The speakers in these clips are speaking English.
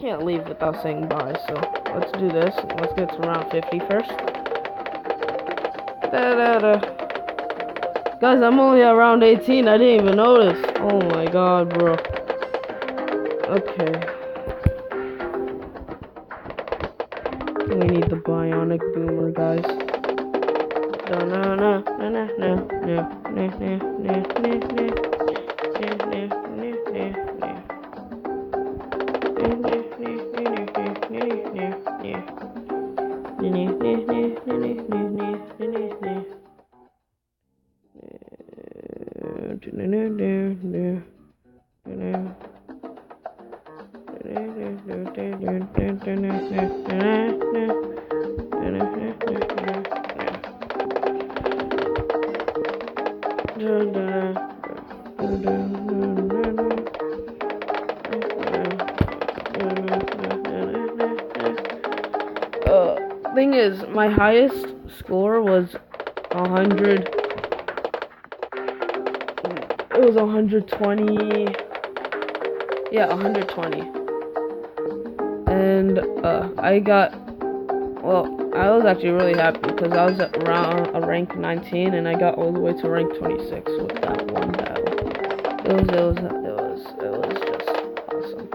can't leave without saying bye, so let's do this. Let's get to round 50 first. Guys, I'm only at round 18. I didn't even notice. Oh my god, bro. Okay. We need the bionic boomer, guys. Thing is, my highest score was 100. It was 120. Yeah, 120. And I got. Well, I was actually really happy because I was at around rank 19 and I got all the way to rank 26 with that one battle. It was just awesome.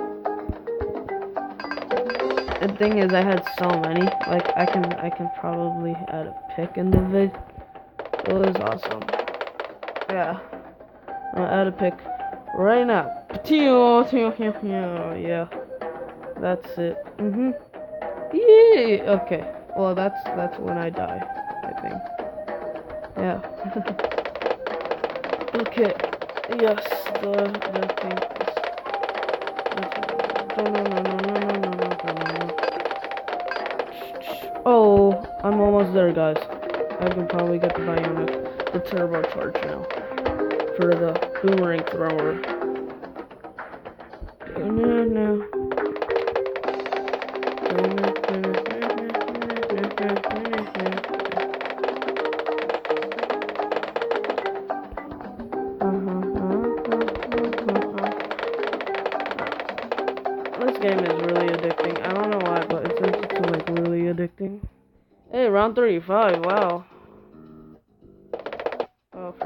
The thing is, I had so many. Like I can probably add a pic in the vid. It was awesome. Yeah, I'll add a pic right now. Yeah, that's it. Yeah. Okay. Well, that's when I die, I think. Yeah. Okay. Yes. The thing is. Oh, I'm almost there, guys. I can probably get the bionic, the turbocharge now for the boomerang thrower. No. This game is really addicting. I don't know why, but it's like really addicting. Hey, round 35. Wow.